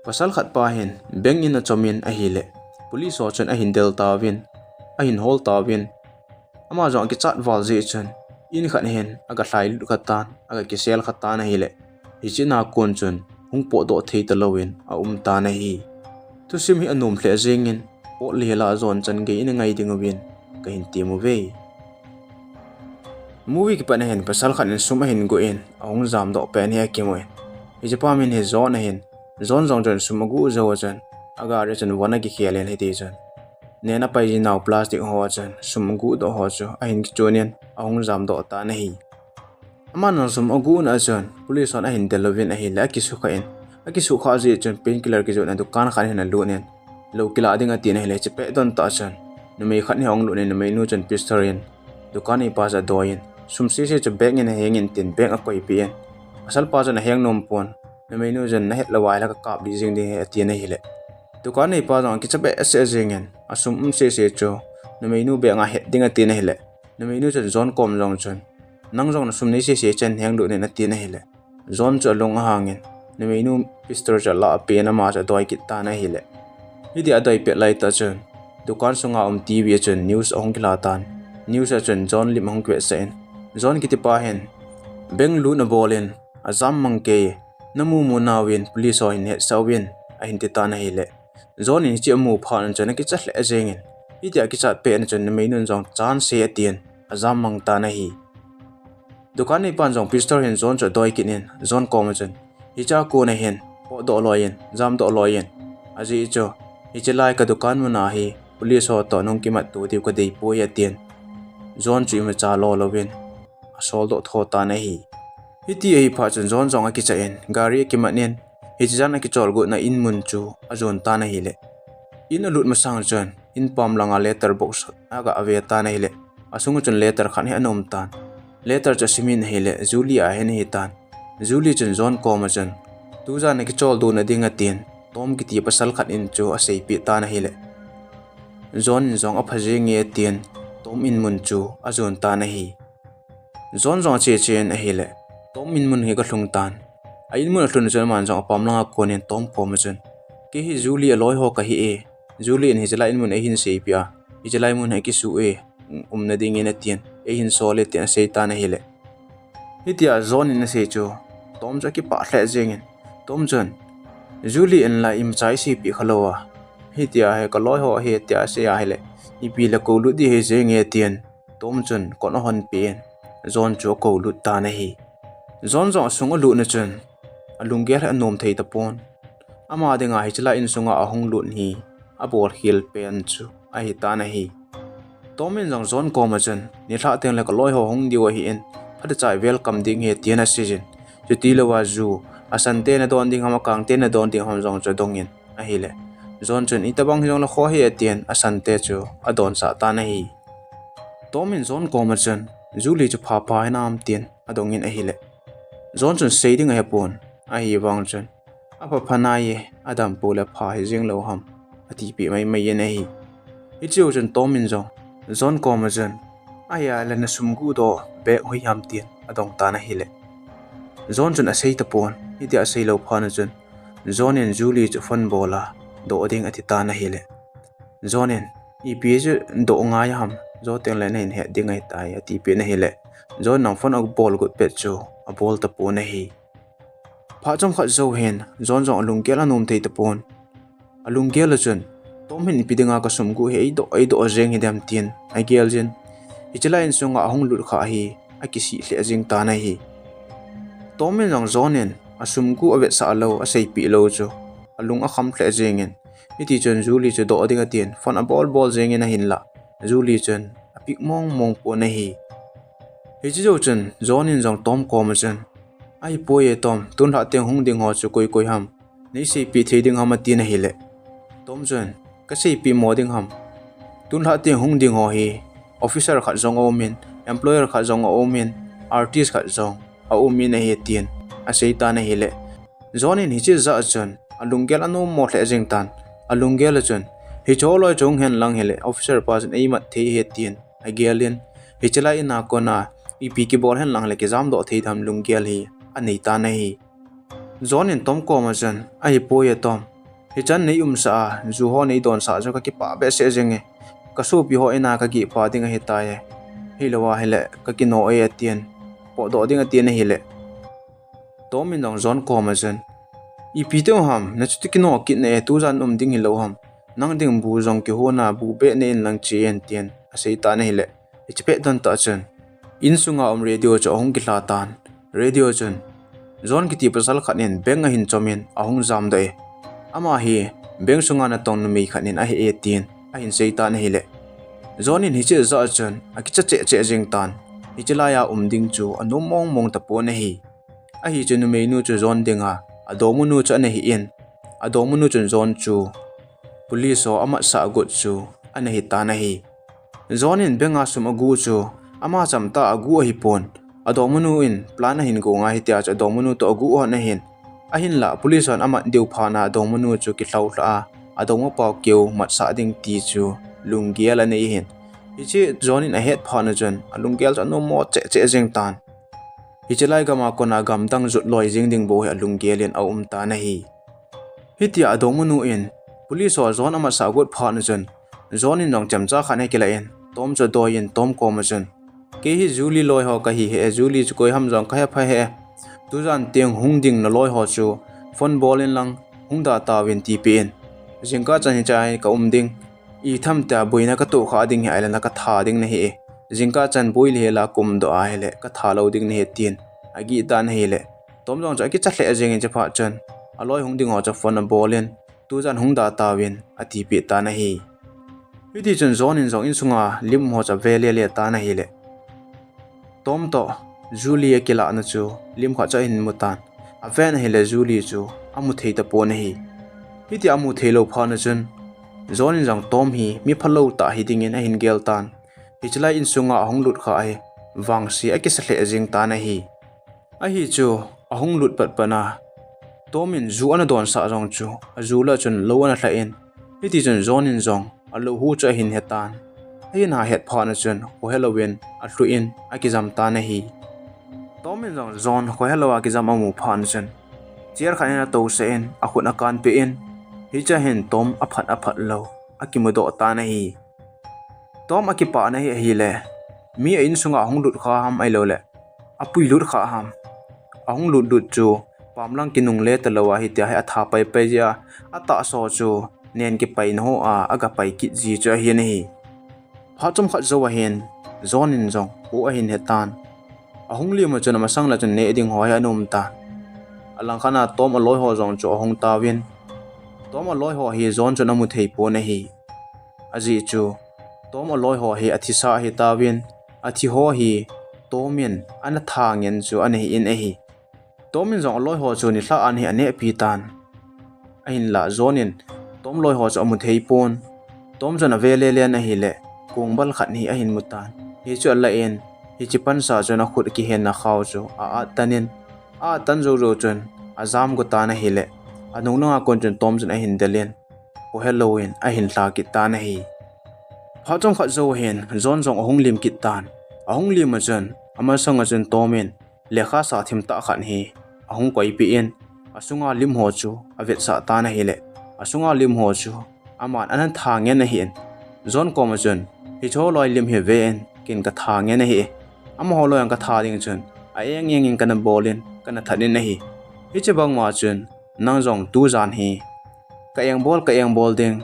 pasal khat pa hin bank in achomin a hi le police ho chen a hin del ta win a hin hol ta win ama jong ki chat wal ji chen in khat hen aga hlai lu khatan aga kisel khatan a hi le hi china kon chun hung po do thei ta lowin a ta na hi tu sim hi anum hle jengin po li la zon chan ge in ngai ding win ka hin ti mu ve movie ki pan hen pasal khat in sum a hin go in ahung jam do pen he ki moi hi japa min he zon hen zon zong chen sum gu zo chen aga re chen wana ki khelen he ti chen nena pai ji naw plastic ho chen sum gu do ho chu a hin ki chonian ahung jam do ta na hi ama no sum gu na chen police on a hin delovin a hi la ki su kha in a ki su kha ji chen painkiller ki jo na dukan khan hin lu nen lo kila ding a ti na hele che pe don ta chen no me khat ni hong lu ne no me nu chen pistorin dukan ni pa za doin sum si se che bank in hengin tin bank a koi pien asal pa chen heng nom pon no me nu chen na het lawai la ka kap di jing ding he ti na hele dukan ni pa jong ki che be se jingen asum se se cho no me nu be nga het ding a ti na hele no me nu chen zon kom jong chen nang jong na sum ni se se chen heng lu ne na ti na hele zon cho long a hangin no me nu pistol cha la pe na ma cha doi ki ta na hele hi dia doi pe lai ta chen dukan sunga tv chen news ong kila tan news a chen zon lim hong kwe sen zon kiti pa hen beng lu na bolin azam mangke namu mu nawin police o in het sawin a hin ti ta na hele zon in chi mu phan chen ki chle ajengin hi dia ki chat pe na chen me nun jong chan se atien azam mang ta na hi dukan ni pan jong pistol hen zon cho doi kinin zon kom chen hi cha ko na hen po do loyen jam do loyen aji cho hi chelai ka dukan mu na hi police ho to nong ki mat tu ti ko dei po ya tien zon chi ma cha lo lovin asol do tho ta na hi hi ti hi pha chen zon jong a ki cha en gari ki mat nen hi jan a ki chol go na in mun chu a zon ta na hi le in a lut ma sang chen in pam langa letter box aga ave ta na hi le asung chen letter khan he anom tan letter cha simin hi le julia hen hi tan julie chen zon ko ma chen tu za na ki chol do na ding a tien tom ki ti pasal khat in chu a sei pi ta na hi le zon zong a phaje nge tien tom in mun chu a zon ta na hi zon zong che chen a hi le tom in mun he ka thlung tan a in mun thlun chen man jong pam langa konen tom ko ma chen ke hi julie loi ho ka hi e julie in hi jala in mun e hin sei pia hi jala mun he ki su e na ding in a tien e hin so le tian sei ta na hi le hi tia zon in a sei chu tom ja ki pa hle jengin tom chen julie in la im chai si pi khalowa hi tia he ka loi ho he tia se ya hele i pi la ko lu di he je nge tien tom chen kon hon pen zon chu ko lu ta na hi zon zo sung lu na chen alungel anom thei ta pon ama de nga hi chla in sunga ahung lu ni abor hil pen chu a hi ta na hi tomin jong zon ko ma chen ni thla teng la ka loi ho hong diwa hi en phada chai welcome ding he tiana season chu ti lo wa zu asan te na don ding hama kang te na don ding hom jong chu dongin a hi le zon chen itabang jong la kho he atien asan te chu adon sa ta na hi tomin zon ko ma chen julie chu pha pa nam tien adongin a hi le zon chen seiding a pon a hi wang chen apa phana ye adam pula pha hi jing lo ham ati pi mai mai ye na hi hi chu chen tomin jong zon ko ma chen aya la na sum gu do be hoi ham tien adong ta na hi le zon chen a sei ta pon hi dia sei lo pha na chen zon en julie chu fon bola do ding ati ta na hi le zon en i pi ju do nga ya ham zo teng le nen he ding ai tai ati pi na hi le zon nang fon ak bol gut pet chu a bol ta po na hi pha chom khat zo hen zon zong alung kel anom thei ta pon alung kel chen tom hin pi dinga ka sum gu he ai do jeng hidam tien ai gel jen ichla in sunga ahung lut kha hi a kisi hle jing ta na hi tomen jong zonen asum gu awe sa lo a sei pi lo chu alung a kham hle jengen iti chen julie chu do dinga tien fon a bol jengen a hin la julie chen a pik mong po na hi hi chu chen zonin jong tom ko ma chen ai po ye tom tun ha teng hung ding ho chu koi ham nei sei pi thei ding ham ti na hi le tom chen ka sei pi mo ding ham tun ha teng hung ding ho hi officer khat zong o min employer khat zong o min artist khat zong a o min a he tien a sei ta na hi le zonin hi chi za chen alungel anu mo hle jing tan alungel chen hi choloi chong hen lang hele officer pa chen ei mat thei he tien a gelin hi chala ina ko na ip ki bol hen lang le ki jam do thei tham lungel hi ani ta na hi zonin tom ko ma chen ai po ye tom hi chan nei sa zu ho nei don sa jo ka ki pa be se jenge ka su pi ho ina ka gi pa ding hi ta ye hi lowa hele ka ki no e atien po do ding atien hi le to min dong zon ko ma zen I pi te ham na chu ki no ki ne tu zan ding hi lo ham nang ding bu zong ki ho na bu be ne in lang chi en tien a sei ta ne hi le hi che pe don ta chen in sunga radio cho hong ki la tan radio chen zon ki ti pasal khanin beng a hin chomin a hong jam dai ama hi beng sunga na tong mi khanin a hi e tien a hin sei ta ne hi le zon in hi che za chen a ki che jing tan hi che la ya ding chu anom mong ta po ne hi a hi chu me nu chu zon dinga Adngmanu chu ne hi in Adngmanu chun zon chu police o ama sa gut chu ane hi ta na hi zon in benga sum agu chu ama chamta agu hi pon Adngmanu in plan hin go nga hi tia cha Adngmanu to agu ho na hin a hin la police on ama deu phana Adngmanu chu ki hlau hla Adngma paw keu mat sa ding ti chu lungial ane hin ichi zon in a het phana chen alungial cha no mo che jeng tan Hichelai gama kona gam dang zut loi jing ding bo he alungialin a ta na hi hitia Adngmanu in police o zon ama sa gut phana chen zon in nong chamcha khane kila in tom cho do in tom ko ma chen ke hi juli loi ho ka hi he juli chu koi ham jong ka pha he tu jan teng hung ding na loi ho chu phone ball in lang hung da ta win ti pen jingka chan hi chai ka ding I tham ta boina ka to kha ding he ala na ka tha ding na hi jingka chan boil he la kum do a hele ka tha lo ding ne tin agi tan hele tom jong cha ki cha hle jeng in cha pha chan aloi hung ding ho cha phone bolin tu jan hung da ta win ati pe ta na hi hiti chen zon in zong in sunga lim ho cha vele le ta na hi le tom to julie kila na chu lim kha cha hin mutan a ven hele julie chu amu thei ta po na hi hiti amu thelo pha na chen zon in jong tom hi mi phalo ta hi ding in a hin gel tan Hichelai in sunga ahong lut kha ai wang si a ki sa hle jing ta na hi a hi chu ahong lut pat pana tomin zu ana don sa rong chu a zu la chun lo ana hla in hiti chun zon in zong a lo hu cha hin hetan ai na het pha na chun ho halloween a hlu in a ki jam ta na hi tomin zong zon ho hello a ki jam amu pha na chun chiar khaina to se in a khun a kan pe in hi cha hin tom a phat lo a ki mu do ta na hi Tom akipa na hi le mi in sunga hong lut kha ham ai lo le apui lut kha ham ahong lut chu pamlang kinung le talawa hi tia ha tha pai pai ja ata so chu nen ki pai no a aga pai ki ji cha hi ni pha chum kha zo wa hen zon in zong hu a hin hetan ahong li ma chuna ma sang la chun ne ding hoi anum ta alang khana tom a loi ho zong chu ahong ta win tom a loi ho hi zon chuna mu thei po na hi aji chu tom a loi ho hi athisa hi tawin athi ho hi tomin ana thangen chu an hi in a hi tomin jong loi ho chu ni hla an hi ane pi tan ain la zonin tom loi ho chu amu thei pon tom jana vele le na hi le kongbal khat ni a hin mutan hi chu la en hi chi pan sa chuna khut ki hen na khaw chu a tanin a tan zo ro chun azam go ta na hi le anung na kon chun tom jun a hin delen ho halloween a hin la ki ta na hi Hachong khat zo hen zon zong ahong lim kit tan ahong lim chen ama sanga chen tomen lekha sa thim ta khan hi ahong koi pi in asunga lim ho chu avet sa ta na hi le asunga lim ho chu aman anan tha nge na hi zon ko ma chen hi cho loi lim hi ve en kin ka tha nge na hi ama ho loi ang ka tha ding chen a eng eng kana bolin kana thanin na hi hi che bang ma chen nang zong tu zan hi ka eng bol ding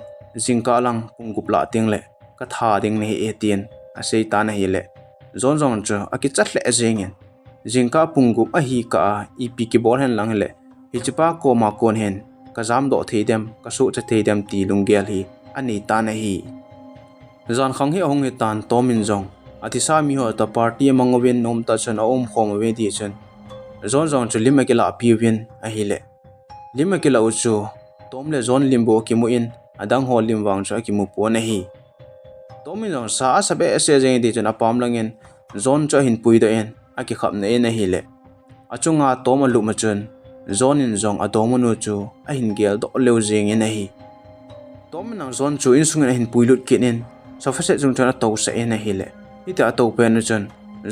jingka lang pungup la ting le ka tha ding ni etien a sei ta na hi le zon zon chu a ki chat le jengin jingka pungup a hi ka ep ki bol hen lang le hi chipa ko ma kon hen ka jam do theidem ka su cha theidem ti lunggel hi ani ta na hi zan khang hi hong hi tan tomin zong athi sa mi ho ta party mangwin nom ta chan om khom we di chen zon zon chu limaki la pi win a hi le limaki la chu tom le zon limbo ki mu in adang ho lim wang cha ki mu po na hi tomin zong sa sabe ase jeng di chen apam langin zon cha hin pui da en aki khap na en a hi le achunga tom lu ma chen zon in zong Adngmanu chu a hin gel do leu jeng en a hi tom nang zon chu in sung hin pui lut kin in so fa se jung chana to sa en a hi le ita to pen chen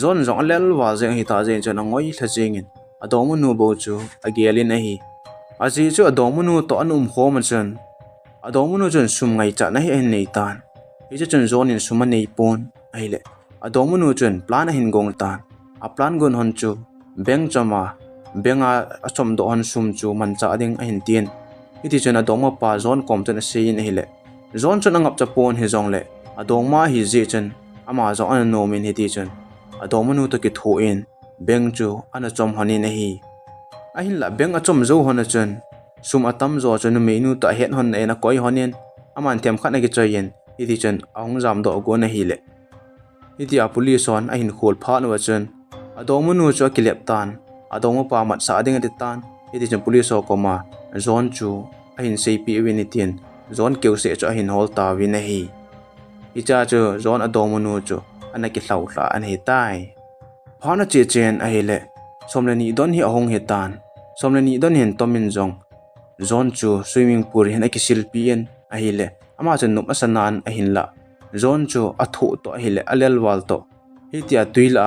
zon zong lel wa jeng hi ta jeng chen ngoi thla jeng in Adngmanu bo chu a gelin a hi azi chu Adngmanu to anum khoma chun Adngmanu chun sum ngai cha na hi nei tan hi chu chun zon in suma nei pon aile Adngmanu chun plan hin gong tan a plan gun hon chu bank chama benga achom do hon sum chu man cha ding a hin tien iti chun Adngma pa zon kom chun sein hile zon chun angap cha pon hi zong le Adngma hi je chun ama zo an no min hi ti chun Adngmanu to ki thu in bank chu an achom hani na hi ahin la bank achom zo hon chun sum atam zo chun menu ta het hon na koi honin aman them khat na ki chayen iti chun ahung jam do go na hi le iti a police on ahin khol pha no chun Adngmanu chu kilep tan Adngma pa mat sa ding ati tan iti chun police o koma zon chu ahin sei pi win itin zon keu se chu ahin hol ta win na hi icha chu zon Adngmanu chu anaki hlau hla an he tai phana che chen a hele somle ni don hi ahong he tan somle ni don hen tomin jong zon chu swimming pool hen aki silpien a hele ama chen nup asanan a hin la zon chu athu to a hele alel wal to hitia tuila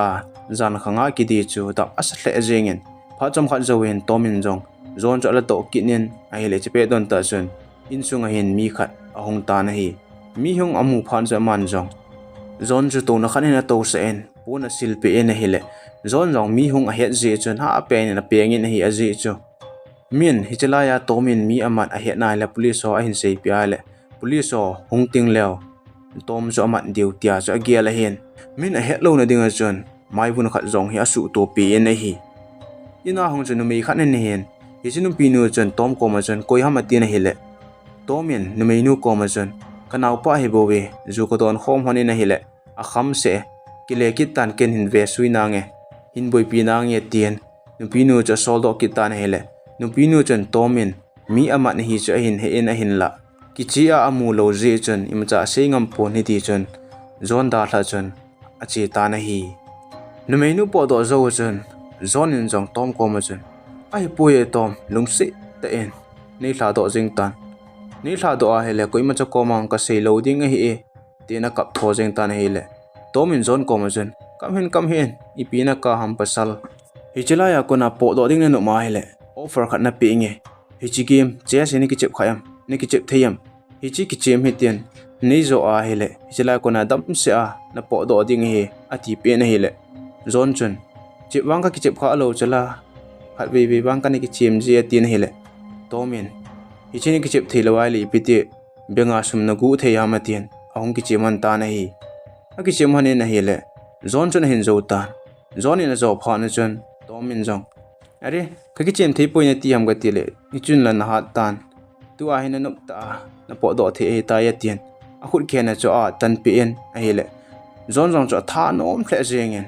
zan khanga ki di chu dap ashle ajengen pha chom khat zowen tomin jong zon chu ala to kinin a hele chepe don ta chun insunga hin mi khat ahong ta na hi mi hong amu phan cha man jong zon chu to na khanin to se en puna silpe en hele zon jong mi hong a het je chun ha pen na pengin hi a je chu min hichalaya tomin mi amat a het na la police ho a hin sei pia le police ho hung ting leo tom zo amat diu tia cho agia la hen min a het lo na dinga chun mai bun khat jong hi asu to pe en hi ina hong chun mi khat ne hen hi chinum pi nu chun tom ko ma chun koi hama ti na hi le tomin nu me nu ko ma chun kanau pa hi bo we zu ko don khom honi na hi le a kham se kile kit tan ken hin ve sui na nge hin boi pi na nge tien nu pi nu cha sol do kit tan he le nu pi nu chun tomin mi ama ni hi cha hin he en a hin la kichia amu lo je chun imcha seingam pon hi ti chun zon da thla chun achi ta na hi nu me nu po do zo chun zon in jong tom ko ma chun ai puye tom lungsi ta en nei thla do jing tan nei thla do a hele koi ma cha ko mang ka sei lo ding hi e tina kap tho jing tan hi le tomin zon ko ma chun kam hen ipina ka ham pasal hichalaya kona po do ding na no ma hele offer khat na pi nge hichi game che se ni ki chep khayam ni ki chep theyam hichi ki chem hetian nei zo a hele hichalaya kona dam se a na po do ding he ati pe na hele zon chun chep wang ka ki chep kha lo chala khat be wang ka ni ki chem je tin hele tomin hichi ni ki chep thilawai li piti benga sum na gu theyam atien ahong ki cheman ta na hi aki chem hane na hele zon chun hin zo ta zon in zo pha na chun tomin jong are kaki chem thei poina ti ham ga ti le ni chun la na hat tan tu a hin na ta na po do the e ta ya tien a khut khena cho a tan pi en a hele zon jong cho tha nom thle jengen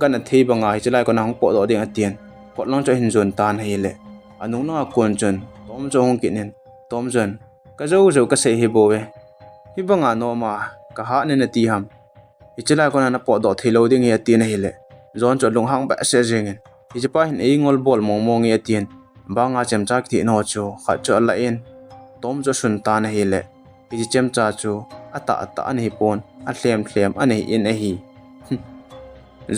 gana thei banga hi chalai ko na hong po do ding a tien pot long cho hin zon tan hele anung na kon chun tom jong kinin tom jon ka zo ka sei he bo we hi banga no ma ka ha ne na ti ham hichalai ko na po do thilo ding he ti na hele zon cho lung hang ba se jengen hichpa hin engol bol mong e tien banga chemcha ki no chu kha cho la en tom cho sun ta na hele hi chemcha chu ata ani pon a hlem ani in a hi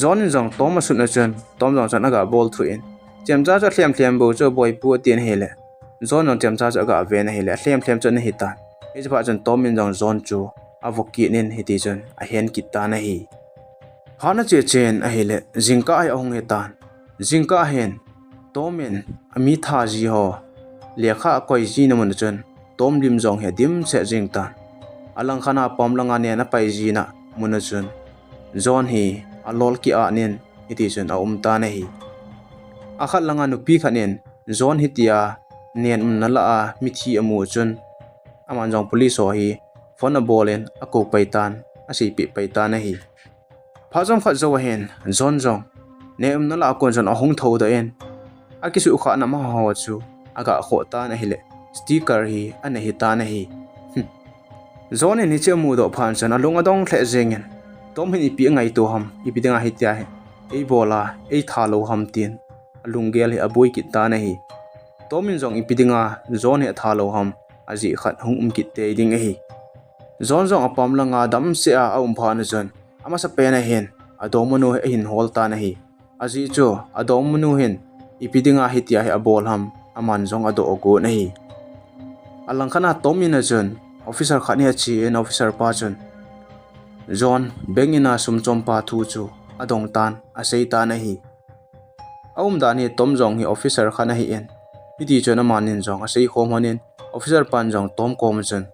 zon in jong tom sun na chen tom jong chan aga bol thu in chemcha cho hlem bo cho boy pu tien hele zon on chemcha cho aga ve na hele hlem cho na hi ta hichpa chan tom in jong zon chu avoki nin hi ti chon a hen ki ta na hi hana che chen a hele jingka ai ong he tan jingka hen tomin ami tha ji ho lekha koi ji na mun chun tom lim jong he dim che jing tan alang khana pom langa ne na pai ji na mun chun zon hi alol ki a nen iti chun a ta na hi a khat langa nu pi khanen zon hi tia nen na la a mi thi amu chun aman jong police ho hi phone a bolen a ko paitan a sei pi paitan na hi phajam khat zo hen zon jong ne na la kon jon ahong tho da en akisu kha na ma ho chu aga kho ta na hile sticker hi an hi ta na hi zon ni che mu do phan chan alung adong thle jengen tom hi pi ngai to ham ipi dinga hi tia he ei bola ei thalo ham tin alung gel hi aboi ki ta na hi tomin jong ipi dinga zon he thalo ham aji khat hung ki te ding hi zon jong apam langa dam se a phan jon ama sa pe na hen Adngmanu hin hol ta na hi aji cho Adngmanu hin ipidinga hitia he abol ham aman zong ado ogo na hi alang khana tomina chun officer khani chi en officer pa chun John bengina sum chompa thu chu adong tan asei ta na hi dan hi tom jong hi officer khana hi en hiti chun amanin jong asei khom hanin officer pan jong tom kom chun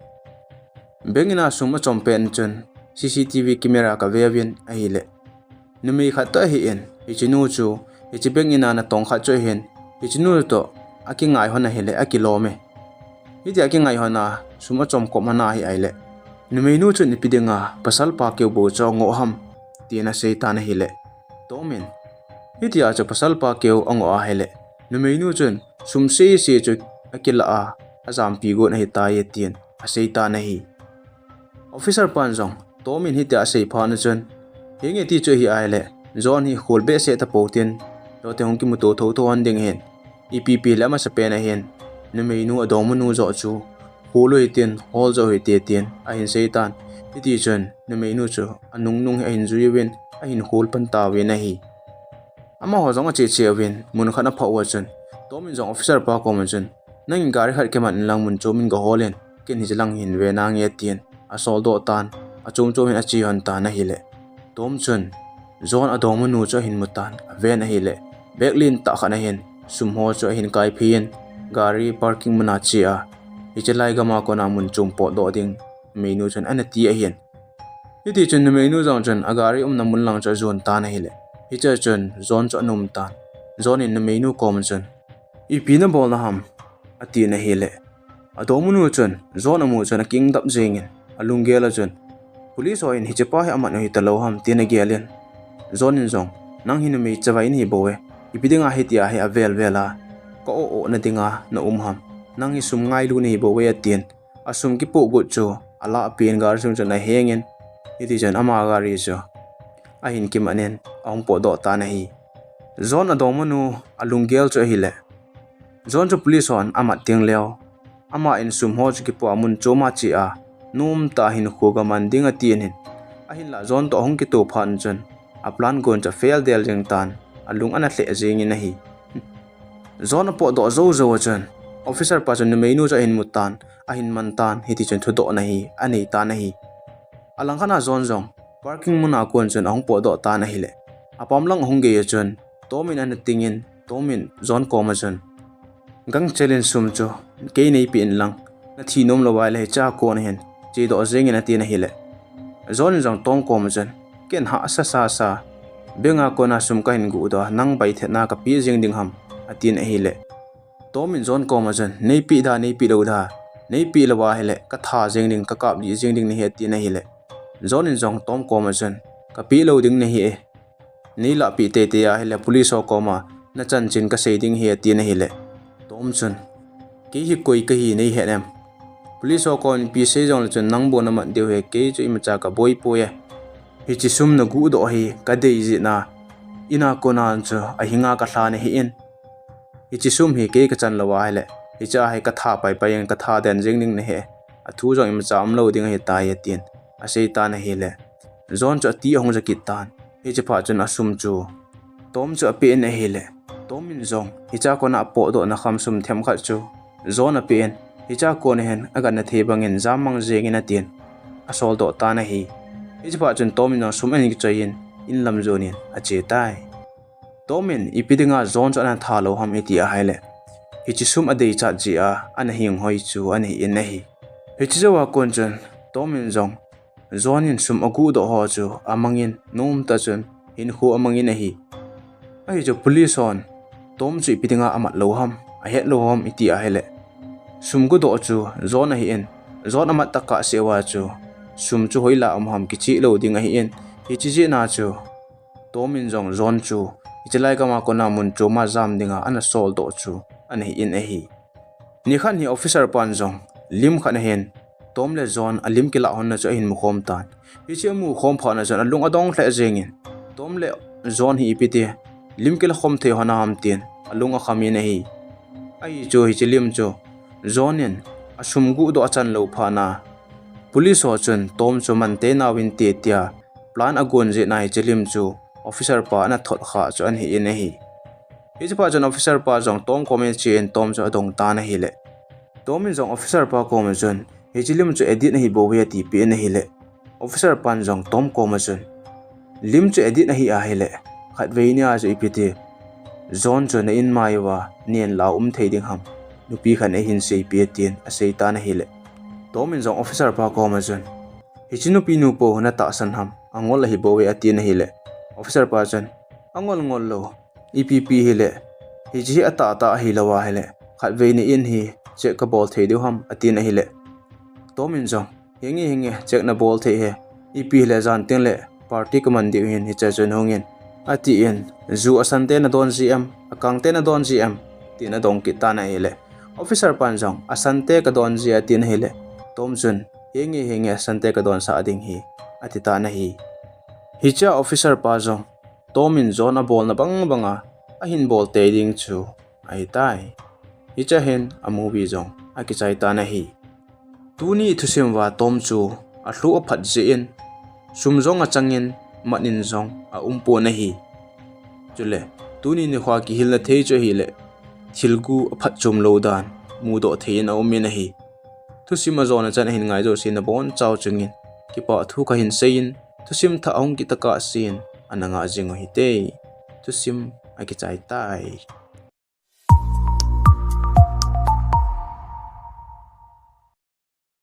bengina sum chompen chun CCTV camera ka vevin a hi le numi khata hi en hichinu chu hichi bengina na tong kha cho hen hichinu to akingai hona hi le akilome hiti akingai hona suma chom ko mana hi aile numi nu chu ni pidinga pasal pa ke bo cho ngo ham tina seitan hi le tomin hiti a cho pasal pa ke ongo a hele numi nu chun sum se chu akila a azam pi go na hi ta ye tien a seitan hi officer pan jong tomin hiti a sei pha na chun hinge ti chu hi aile John hi khol behseh ta potin lo te hong ki muto tho tho an ding hen EPP lama sa pena hen Adngmanu adongmanu zo chu huloi tin hol zo hi te tin a hin seitan hiti chun Adngmanu chu anung a hin zuiwin a hin hol pan ta we na hi ama ho zong a che win mun khana phawa chun tomin jong officer pa ko man chun nang gari khat ke man lang mun chomin go holen ken hi lang hin we na nge tin a sol do tan a chum hin a chi han ta na hi le tom chun John adongmanu cho hin mutan ven a hi le beklin ta khana hin sumho cho hin kai phiin gari parking mana chi a hichelai gama ko na mun chumpo do ding menu chun anati a hian hiti chun menu jong chun agari na mun lang cha zon ta na hi le hicha chun zon cho num tan zon in menu kom chun ipi na bol na ham ati na hi le adongmanu chun zon amu chun king dap jingin alungela chun police ho in hichepa he amat no hi talo ham tina gelin zon in zong nang hin me chawai ni bowe ipidinga hitia he avel vela ko o na dinga na ham nang hi sum ngai lu ni bowe atien asum ki po go chu ala pin gar sum chana hengin iti jan ama gari chu a hin kim anen ong po do ta na hi zon adongmanu alungel chu hi le zon chu police on amat ting leo ama in sum ho chu ki po amun choma chi a num ta hin khoga man dinga tien hin a hin la zon to hong ki to phan chun a plan gon cha fail del jeng tan alung ana hle jing in hi zon po do zo zo chun officer pa chun Adngmanu cha hin mutan a hin man tan hiti chun thu do na hi ani ta na hi alang khana zon zong parking muna kon chun ong po do ta na hi le apam lang hong ge chun tomin an tingin tomin zon ko ma chun gang challenge sum chu ke nei pin lang na thi nom lo wai le cha ko na hen chi do jeng in ati na hi le zon zong tom ko ma chun ken ha sa benga ko na sum ka hin gu da nang bai the na ka pi jing ding ham atin a hi le tomin zon ko ma jan nei pi lo da nei pi lawa hele ka tha jing ding ka kap li jing ding ni he ti na hi le zon in zong tom ko ma jan ka pi lo ding na hi e nei la pi te ya hele police ko ma na chan chin ka sei ding hi ti na hi le tom chun ki hi koi ka hi nei he nem police ko in pi se jong chun nang bo na ma deu he ke chu im cha ka boi po ye hi chi sum na gu do hi ka dei ji na ina ko na chu a hinga ka thla ne hi in hi chi sum hi ke ka chan lawa hele hi cha hai ka tha pai pai ka tha den jing ning ne he a thu jong im cham lo ding he ta ye tin a sei ta na hi le zon cha ti hong ja kit tan hi chi pha chun a sum chu tom chu a pe ne hi le tom in zong hi cha ko na po do na kham sum them kha chu zon a pe hi cha ko ne hen aga na the bangin zamang jeng in a tin a sol do ta na hi hi chi pha chun tom in sum ani ki chain in lam zonin a che tai tomin ipidinga zon chana thalo ham eti a haile hichi sum adei cha ji a an hing hoi chu an hi in hi hichi zawa konchon tomin zong zonin sum agu do ho chu amangin num ta chun hin khu amangin hi ai jo police on tom chu ipidinga amat lo ham a het lo ham eti a haile sum gu do chu zon hi in zon amat taka sewa chu sum chu hoila ham kichi lo ding hi in hichi ji na chu tomin zong zon chu ichelai kama kona mun choma jam dinga ana sol do chu an hi in a hi ni khan hi officer pan jong lim khan hen tom le zon alim kila hon na cha hin mu khom tan hi che mu khom pha na jan lung adong hle jengin tom le zon hi ipite lim kila khom the hona ham tin alunga khami na hi ai cho hi chilim cho zonin asum gu do achan lo pha na police ho chun tom chu man te na win te tia plan agon je na hi chilim chu officer pa na thot kha chu an hi in hi hi chu pa jon officer pa jong tom comment chen tom cho dong ta na hi le tom in jong officer pa ko ma jon hi chilim chu edit na hi bo we ti pe na hi le officer pan jong tom ko ma jon lim chu edit na hi a hi le khat ve ni a chu ipiti zon chu na in mai wa nien la thei ding ham nupi khan e hin sei pe tien a sei ta na hi le tom in jong officer pa ko ma jon hi chinu pi nu po na ta san ham angol la hi bo we atin hi le officer pa jon angol ngol lo EPP hi le hi chi ata ta hi lawa hi le khat ve ni in hi che ka bol thei deu ham atin hi le tom in jong hingi che na bol thei he EP le jan ten le party command deu hin hi cha jon hongin ati in zu asante na don GM akang te na don GM tin na dong ki ta na hi le officer pan jong asante ka don ji atin hi le tom jon hingi asante ka don sa ding hi ati ta na hi cha officer pa jong tom in zone a bol na banga a hin bol te ding chu ai tai hi cha hen a movie jong a ki chai ta na hi tuni thusim wa tom chu a hlu a phat je in sum zong a changin manin zong a umpo na hi chule tuni ni khwa ki hil na thei cho hi le thilgu a phat chum lo dan mu do thein a umin a hi thusim a zone a chan hin ngai jo sin a bon chaw chungin ki pa thu ka hin sein thusim tha ong ki taka sin ananga jingo hi te thusim a ki chai tai